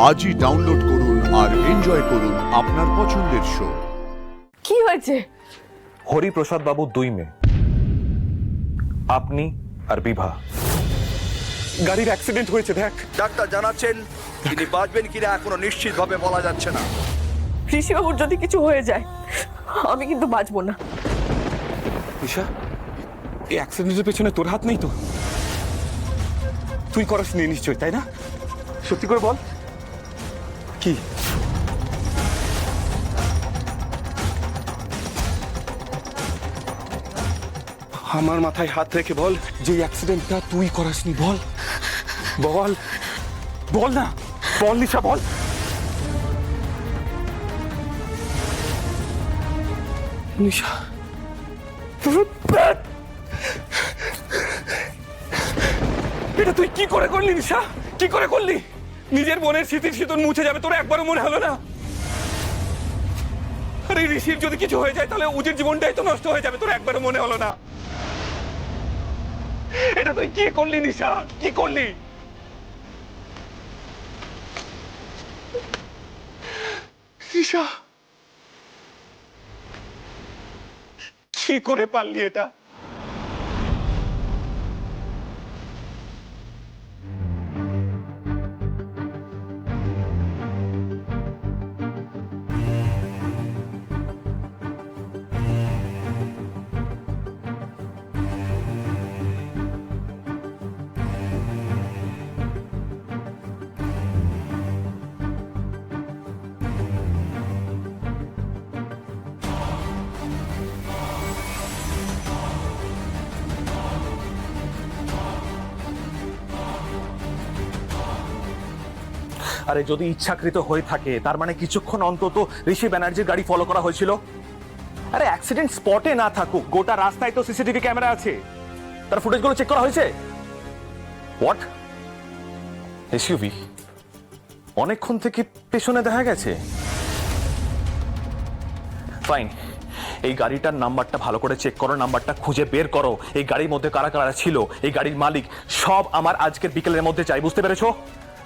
আজই ডাউনলোড করুন আর এনজয় করুন আপনার পছন্দের শো। কি হয়েছে? হরিপ্রসাদ বাবু 2 মেয়ে, আপনি আর বিভা। গাড়ির অ্যাক্সিডেন্ট হয়েছে দেখ। ডাক্তার জানাচ্ছেন তিনি বাঁচবেন কিনা এখনো নিশ্চিতভাবে বলা যাচ্ছে না। ঋষিবাবুর যদি কিছু হয়ে যায় আমি কিন্তু বাঁচবো না। ঈশা, এই অ্যাক্সিডেন্টের পেছনে তোর হাত নেই তো? তুই করাসনি নিশ্চয়, তাই না? সত্যি করে বল কি? আমার মাথায় হাত রেখে বল যে অ্যাক্সিডেন্টটা তুই করাসনি। বল বল বল না, বল নিশা, বল। নিশা, এটা তুই কি করে করলি নিশা? কি করে করলি? নিজের বোনের স্মৃতির সিঁদুর মুছে যাবে তোর একবারও মনে হলো না? আরে ঋষির যদি কিছু হয়ে যায় তাহলে উজির জীবনটাই তো নষ্ট হয়ে যাবে, তোর একবারও মনে হলো না? এটা তুই কি করলি নিশা? কি করলি? নিশা, কি করে পারলি এটা? আরে যদি ইচ্ছাকৃত হয়ে থাকে তার মানে কিছুক্ষণ অন্তত ঋষি ব্যানার্জির গাড়ি ফলো করা হয়েছিল। আরে অ্যাক্সিডেন্ট স্পটে না থাকুক, গোটা রাস্তায় তো সিসিটিভি ক্যামেরা আছে, তার ফুটেজগুলো চেক করা হয়েছে। হোয়াট? এসইউভি অনেকক্ষণ থেকে পেছনে দেখা গেছে। ফাইন, এই গাড়িটার নাম্বারটা ভালো করে চেক করো, নাম্বারটা খুঁজে বের করো, এই গাড়ির মধ্যে কারা কারা ছিল, এই গাড়ির মালিক সব আমার আজকের বিকেলের মধ্যে চাই, বুঝতে পেরেছো?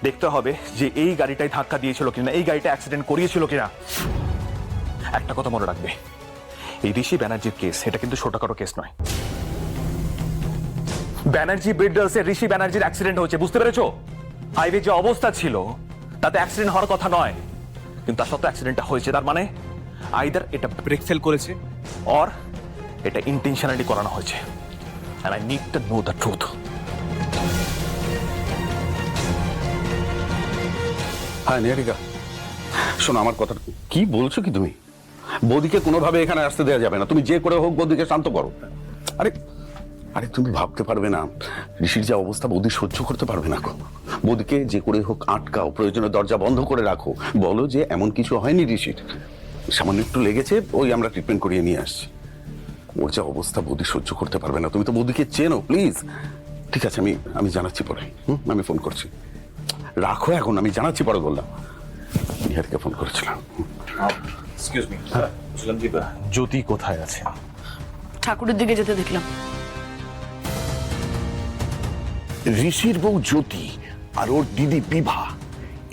দেখতে হবে যে এই গাড়িটাই ধাক্কা দিয়েছিল কিনা, এই গাড়িটা অ্যাক্সিডেন্ট করিয়েছিল কিনা। একটা কথা মনে রাখবে, এই ঋষি ব্যানার্জির কেস এটা কিন্তু ছোটখাটো কেস নয়। ব্যানার্জি বিল্ডার্সে ঋষি ব্যানার্জির অ্যাক্সিডেন্ট হয়েছে, বুঝতে পেরেছো? হাইওয়ে যে অবস্থা ছিল তাতে অ্যাক্সিডেন্ট হওয়ার কথা নয়, কিন্তু তার সত্ত্বেও অ্যাক্সিডেন্টটা হয়েছে। তার মানে আইদার এটা ব্রেক ফেল করেছে অর এটা ইন্টেনশনালি করানো হয়েছে। And I need to know the truth. হ্যাঁ নিহারিকা, শোনো আমার কথা। কি বলছো কি তুমি? বৌদিকে কোনোভাবে এখানে আসতে দেওয়া যাবে না। তুমি যে করে হোক বৌদিকে শান্ত করো। আরে আরে তুমি ভাবতে পারবে না ঋষির যা অবস্থা, বৌদি সহ্য করতে পারবে না। বৌদিকে যে করে হোক আটকাও, প্রয়োজনে দরজা বন্ধ করে রাখো, বলো যে এমন কিছু হয়নি ঋষির, সামান্য একটু লেগেছে, ওই আমরা ট্রিটমেন্ট করিয়ে নিয়ে আসছি। ওর যা অবস্থা বৌদি সহ্য করতে পারবে না। তুমি তো বৌদিকে চেনো, প্লিজ। ঠিক আছে, আমি জানাচ্ছি পরে। আমি ফোন করছি, রাখো এখন, আমি জানাচ্ছি পরে। বললাম নিহারিকা ফোন করেছিলাম। এক্সকিউজ মি, বলছিলাম যে জ্যোতি কোথায় আছে? ঠাকুরের দিকে যেতে দেখলাম। ঋষির বউ জ্যোতি আর ওর দিদি বিভা,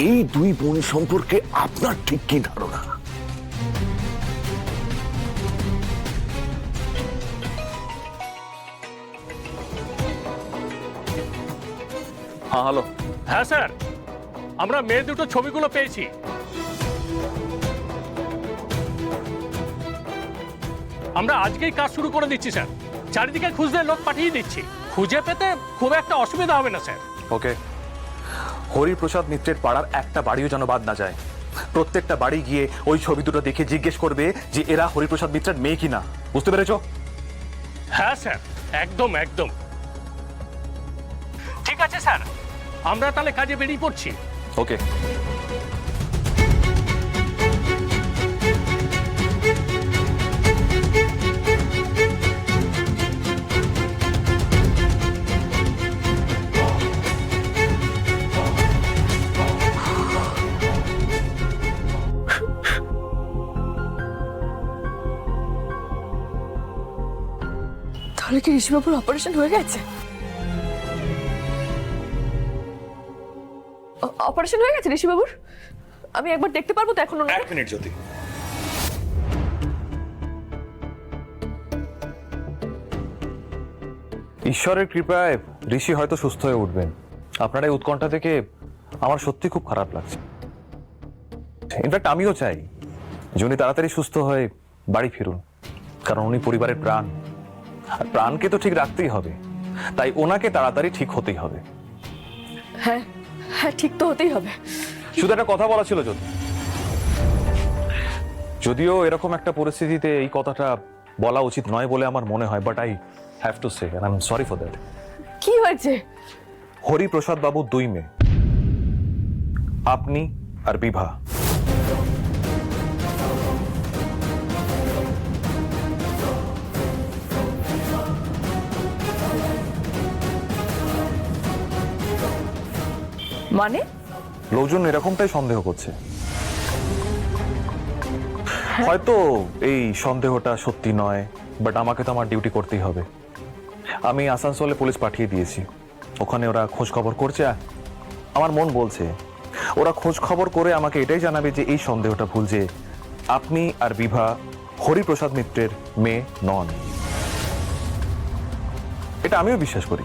এই 2 বোন সম্পর্কে আপনার ঠিক কি ধারণা? হ্যাঁ হ্যালো। হ্যাঁ স্যার, আমরা মেয়ে দুটো ছবিগুলো পেয়েছি। আমরা আজকেই কাজ শুরু করে দিচ্ছি স্যার, চারিদিকে খুঁজতে লোক পাঠিয়ে দিচ্ছি। খুঁজে পেতে খুব একটা অসুবিধা হবে না স্যার। ওকে, হরিপ্রসাদ মিত্রের পাড়ার একটা বাড়িও যেন বাদ না যায়। প্রত্যেকটা বাড়ি গিয়ে ওই ছবি দুটো দেখে জিজ্ঞেস করবে যে এরা হরিপ্রসাদ মিত্রের মেয়ে কিনা, বুঝতে পেরেছো? হ্যাঁ স্যার, একদম একদম ঠিক আছে স্যার, আমরা তাহলে কাজে বেরিয়ে পড়ছি। ওকে। তাহলে কি ঋষিবাবুর অপারেশন হয়ে গেছে? অপারেশন হয়ে গেছে ঋষিবাবুর? আমি একবার দেখতে পারবো তো এখন? এক মিনিট জ্যোতি। ঈশ্বরের কৃপায় ঋষি হয়তো সুস্থ হয়ে উঠবেন। আপনার এই উৎকণ্ঠা থেকে আমার সত্যি খুব খারাপ লাগছে। ইনফ্যাক্ট আমিও চাই যে উনি তাড়াতাড়ি সুস্থ হয়ে বাড়ি ফিরুন, কারণ উনি পরিবারের প্রাণ, আর প্রাণকে তো ঠিক রাখতেই হবে, তাই ওনাকে তাড়াতাড়ি ঠিক হতেই হবে। হ্যাঁ হ্যাঁ, ঠিক তো হতেই হবে। শুধু একটা কথা বলা ছিল যদি, যদিও এরকম একটা পরিস্থিতিতে এই কথাটা বলা উচিত নয় বলে আমার মনে হয়, but I have to say and I am sorry for that. কি হয়েছে? হরিপ্রসাদ বাবুর 2 মেয়ে, আপনি আর বিভা। মানে? লোকজন এরকমটাই সন্দেহ করছে। হয়তো এই সন্দেহটা সত্যি নয়, বাট আমাকে তো আমার ডিউটি করতেই হবে। আমি আসানসোলে পুলিশ পাঠিয়ে দিয়েছি, ওখানে ওরা খোঁজ খবর করছে। আমার মন বলছে ওরা খোঁজ খবর করে আমাকে এটাই জানাবে যে এই সন্দেহটা ভুল, যে আপনি আর বিভা হরিপ্রসাদ মিত্রের মেয়ে নন। এটা আমিও বিশ্বাস করি।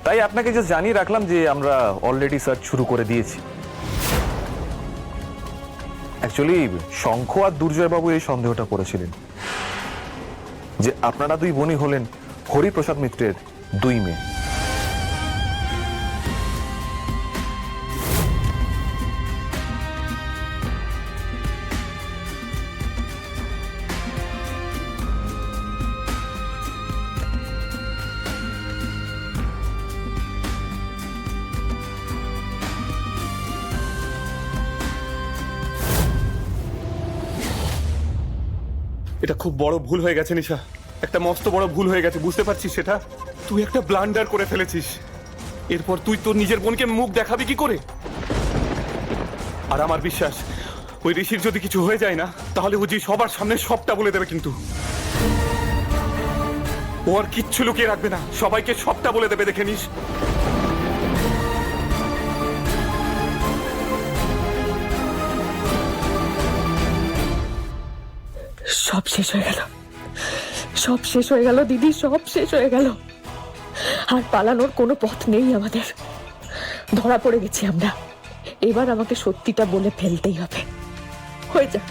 তাই আপনাকে জাস্ট জানিয়ে রাখলাম যে আমরা অলরেডি সার্চ শুরু করে দিয়েছি। অ্যাকচুয়ালি শঙ্খ আর দুর্জয় বাবু এই সন্দেহটা করেছিলেন যে আপনারা 2 বোনই হলেন হরিপ্রসাদ মিত্রের 2 মেয়ে। এটা খুব বড় ভুল হয়ে গেছে নিশা, একটা মস্ত বড় ভুল হয়ে গেছে, বুঝতে পারছিস সেটা? তুই একটা ব্লান্ডার করে ফেলেছিস। এরপর তুই তোর নিজের বোনকে মুখ দেখাবি কি করে? আর আমার বিশ্বাস ওই ঋষির যদি কিছু হয়ে যায় না, তাহলে ও যে সবার সামনে সবটা বলে দেবে, কিন্তু ও আর কিচ্ছু লুকিয়ে রাখবে না, সবাইকে সবটা বলে দেবে, দেখে নিস। সব শেষ হয়ে গেল, সব শেষ হয়ে গেল দিদি, সব শেষ হয়ে গেল। আর পালানোর কোনো পথ নেই আমাদের। ধরা পড়ে গেছি আমরা। এবার আমাকে সত্যিটা বলে ফেলতেই হবে। হয়ে যাক,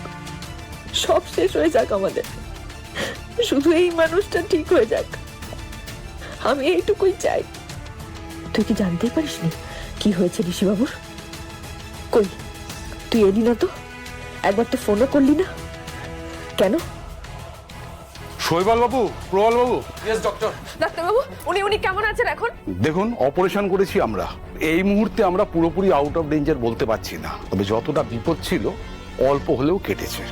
সব শেষ হয়ে যাক আমাদের, শুধু এই মানুষটা ঠিক হয়ে যাক, আমি এইটুকুই চাই। তুই কি জানতেই পারিসনি কি হয়েছে ঋষিবাবুর? কই, তুই এলি না তো? একবার তো ফোনও করলি না কেন? শৈবাল বাবু, প্রবল বাবু, ডাক্তারবাবু, উনি কেমন আছেন এখন? দেখুন, অপারেশন করেছি আমরা। এই মুহূর্তে আমরা পুরোপুরি আউট অফ ডেঞ্জার বলতে পারছি না, তবে যতটা বিপদ ছিল অল্প হলেও কেটেছে।